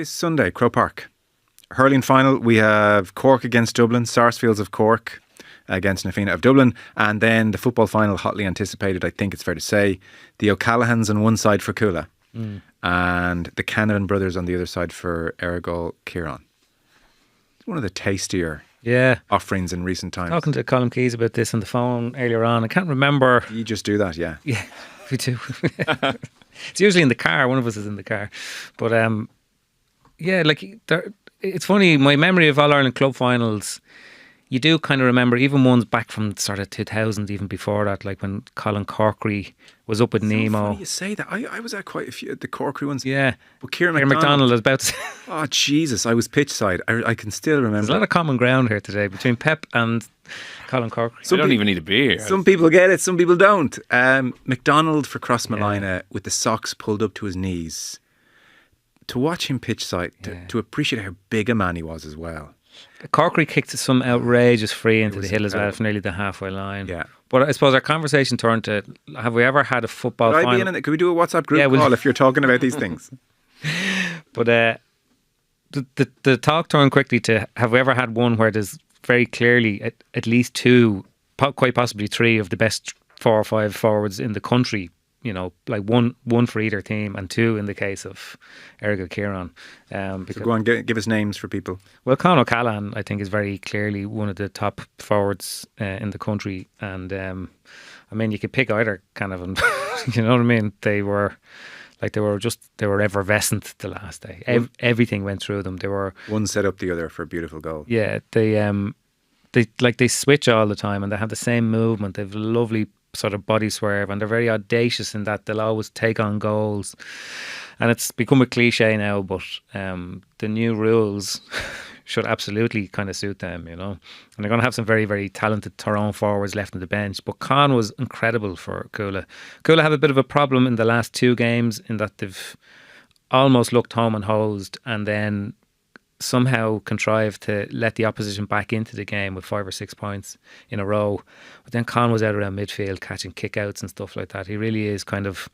this Sunday, Croke Park. Hurling final, we have Cork against Dublin, Sarsfields of Cork against Nafina of Dublin, and then the football final, hotly anticipated, I think it's fair to say, the O'Callaghans on one side for Cuala and the Canavan brothers on the other side for Errigal Ciarán. It's one of the tastier offerings in recent times. Talking to Colin Keys about this on the phone earlier on, I can't remember. You just do that, yeah. Yeah, we do. It's usually in the car. One of us is in the car. But it's funny, my memory of All-Ireland club finals, you do kind of remember even ones back from sort of 2000, even before that, like when Colin Corkery was up with Nemo. Funny you say that. I was at quite a few, the Corkery ones. Yeah. But Kieran MacDonald is about to... Oh, Jesus, I was pitch side. I can still remember. There's a lot of common ground here today between Pep and Colin Corkery. I don't even need a beer. Some people get it, some people don't. MacDonald for Crossmalina with the socks pulled up to his knees. To watch him pitch side, to appreciate how big a man he was as well. Corkery kicked some outrageous free into the hill as well from nearly the halfway line. Yeah. But I suppose our conversation turned to, have we ever had a football final? Could we do a WhatsApp group call if you're talking about these things? But the talk turned quickly to, have we ever had one where there's very clearly at least two, quite possibly three of the best 4 or 5 forwards in the country, you know, like one for either team, and two in the case of Errigal Ciarán. So go on, give us names for people. Well, Con O'Callaghan, I think, is very clearly one of the top forwards in the country, and I mean, you could pick either Canavan. You know what I mean? They were effervescent the last day. Everything went through them. They were one set up the other for a beautiful goal. Yeah, they switch all the time, and they have the same movement. They have a lovely sort of body swerve, and they're very audacious in that they'll always take on goals. And it's become a cliche now, but the new rules should absolutely kind of suit them, you know. And they're going to have some very, very talented Tyrone forwards left on the bench. But Con was incredible for Cuala. Cuala have a bit of a problem in the last 2 games in that they've almost looked home and hosed, and then somehow contrived to let the opposition back into the game with 5 or 6 points in a row. But then Con was out around midfield catching kickouts and stuff like that. He really is kind of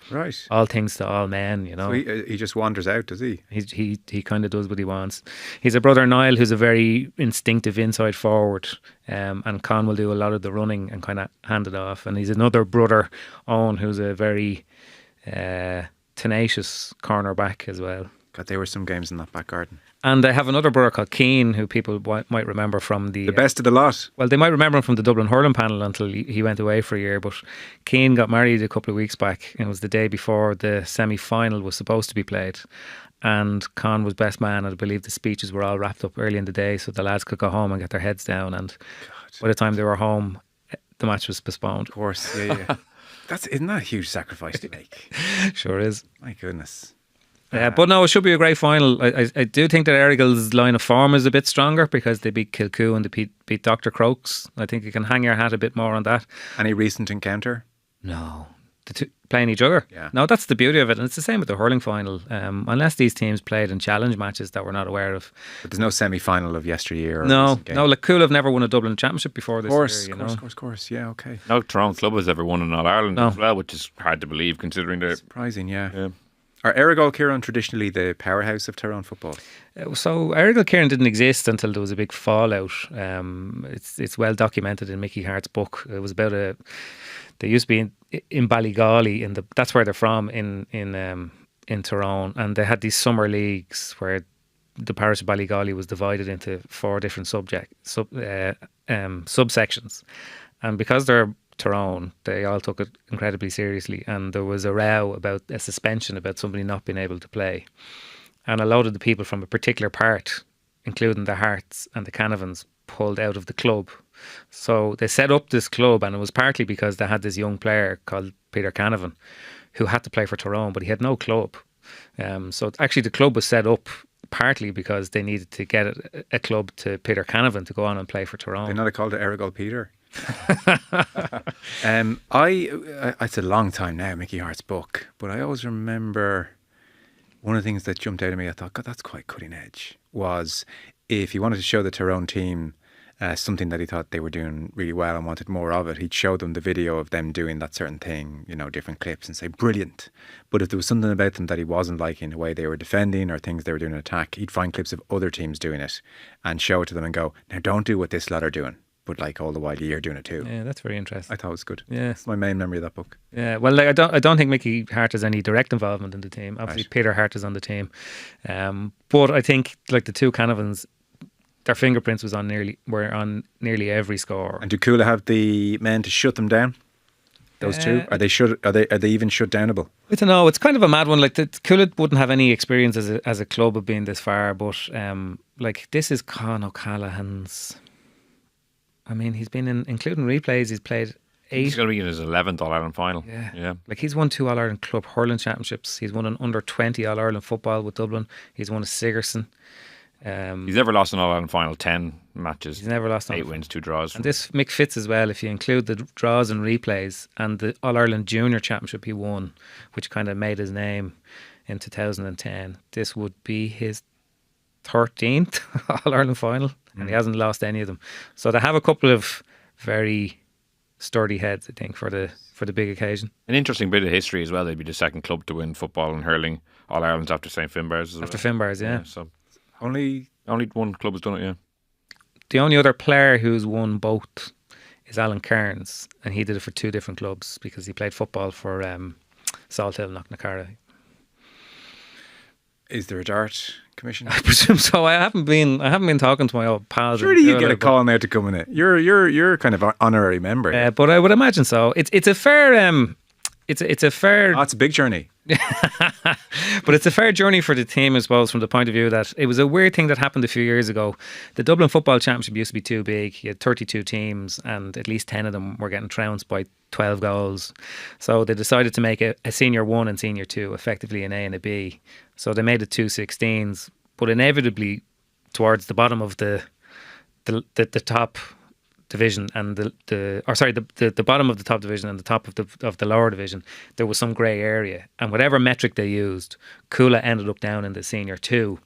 all things to all men, you know. So he just wanders out, does he? He kind of does what he wants. He's a brother Niall who's a very instinctive inside forward, and Con will do a lot of the running and kind of hand it off. And he's another brother, Owen, who's a very tenacious cornerback as well. God, there were some games in that back garden. And I have another brother called Keane, who people might remember from the best of the lot. Well, they might remember him from the Dublin hurling panel until he went away for a year. But Keane got married a couple of weeks back, and it was the day before the semi-final was supposed to be played. And Con was best man, and I believe the speeches were all wrapped up early in the day, so the lads could go home and get their heads down. And by the time they were home, the match was postponed. Of course, yeah. Isn't that a huge sacrifice to make? Sure is. My goodness. But no, it should be a great final. I do think that Errigal's line of form is a bit stronger because they beat Kilcoo and they beat Dr. Crokes. I think you can hang your hat a bit more on that. Any recent encounter? No. The two playing each other? Yeah. No, that's the beauty of it. And it's the same with the hurling final. Unless these teams played in challenge matches that we're not aware of. But there's no semi-final of yesteryear? No, like Cool have never won a Dublin championship before this year. Of course. Yeah, okay. No Tyrone club has ever won in All-Ireland as well, which is hard to believe considering they're... Surprising, yeah. Are Errigal Ciarán traditionally the powerhouse of Tyrone football? So Errigal Ciarán didn't exist until there was a big fallout. It's well documented in Mickey Hart's book. It was about they used to be in Ballygawley, that's where they're from in Tyrone, and they had these summer leagues where the parish of Ballygawley was divided into 4 different subsections, and because they're Tyrone, they all took it incredibly seriously, and there was a row about a suspension about somebody not being able to play, and a lot of the people from a particular part, including the Hearts and the Canavans, pulled out of the club. So they set up this club, and it was partly because they had this young player called Peter Canavan who had to play for Tyrone, but he had no club. So actually the club was set up partly because they needed to get a club to Peter Canavan to go on and play for Tyrone. They're not called Errigal Peter. It's a long time now, Mickey Hart's book, but I always remember one of the things that jumped out at me, I thought, God, that's quite cutting edge, was if you wanted to show the Tyrone team something that he thought they were doing really well and wanted more of it, he'd show them the video of them doing that certain thing, different clips, and say, brilliant. But if there was something about them that he wasn't liking, the way they were defending or things they were doing in attack, he'd find clips of other teams doing it and show it to them and go, now don't do what this lot are doing. But like all the while you're doing it too. Yeah, that's very interesting. I thought it was good. Yeah, it's my main memory of that book. Yeah, well, like, I don't think Mickey Hart has any direct involvement in the team. Obviously, right. Peter Hart is on the team, but I think like the two Canavans, their fingerprints were on nearly every score. And do Cuala have the men to shut them down? Those two, are they even shut downable? I don't know. It's kind of a mad one. Like Cuala wouldn't have any experience as a club of being this far, but like this is Canavans O'Callaghans. I mean, he's been including replays, he's played 8. He's going to be in his 11th All-Ireland final. Yeah. Like he's won 2 All-Ireland Club Hurling Championships. He's won an under-20 All-Ireland football with Dublin. He's won a Sigerson. He's never lost an All-Ireland final, 10 matches. He's never lost 8 wins, 2 draws. And this Mick fits as well if you include the draws and replays and the All-Ireland Junior Championship he won, which kind of made his name in 2010. This would be his 13th All-Ireland final, and he hasn't lost any of them. So they have a couple of very sturdy heads, I think, for the big occasion. An interesting bit of history as well. They'd be the second club to win football and hurling All-Irelands after St Finbarrs. After Finbarrs, yeah. So only one club has done it, yeah. The only other player who's won both is Alan Cairns, and he did it for 2 different clubs because he played football for Salthill, Knocknacarra. Is there a dart commission? I presume so. I haven't been talking to my old pals. Surely you get a call now to come in it. You're kind of an honorary member. But I would imagine so. It's a fair it's a fair. Oh, it's a big journey. But it's a fair journey for the team, I suppose, from the point of view that it was a weird thing that happened a few years ago. The Dublin Football Championship used to be too big. You had 32 teams and at least 10 of them were getting trounced by 12 goals. So they decided to make a Senior 1 and Senior 2, effectively an A and a B. So they made it 2 16s, but inevitably towards the bottom of the top division and the bottom of the top division and the top of the lower division, there was some grey area, and whatever metric they used, Cuala ended up down in the Senior 2,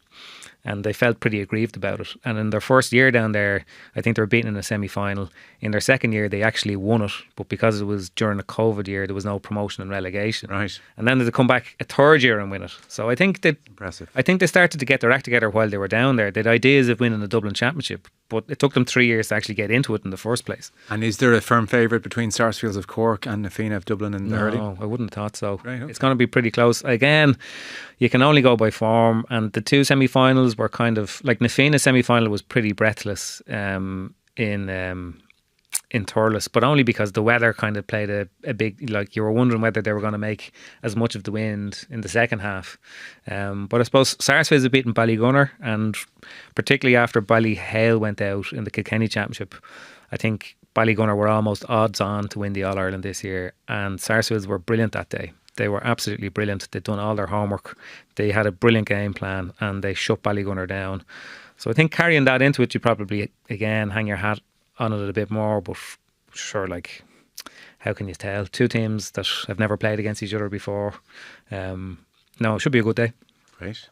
and they felt pretty aggrieved about it. And in their first year down there, I think they were beaten in a semi-final. In their second year, they actually won it, but because it was during a COVID year, there was no promotion and relegation. Right. And then they come back a third year and win it. So I think impressive. I think they started to get their act together while they were down there. They had ideas of winning the Dublin Championship, but it took them 3 years to actually get into it in the first place. And is there a firm favourite between Sarsfields of Cork and Nafina of Dublin in the hurling? No, I wouldn't have thought so. Right, okay. It's going to be pretty close. Again, you can only go by form, and the 2 semi-finals were kind of like Nafina's semi-final was pretty breathless in Thurles, but only because the weather kind of played a big, like you were wondering whether they were going to make as much of the wind in the second half. But I suppose Sarsfields have beaten Ballygunner, and particularly after Ballyhale went out in the Kilkenny Championship, I think Ballygunner were almost odds on to win the All-Ireland this year, and Sarsfields were brilliant that day. They were absolutely brilliant. They'd done all their homework. They had a brilliant game plan and they shut Ballygunner down. So I think carrying that into it, you probably, again, hang your hat on it a bit more. But sure, like, how can you tell? 2 teams that have never played against each other before. No, it should be a good day. Right.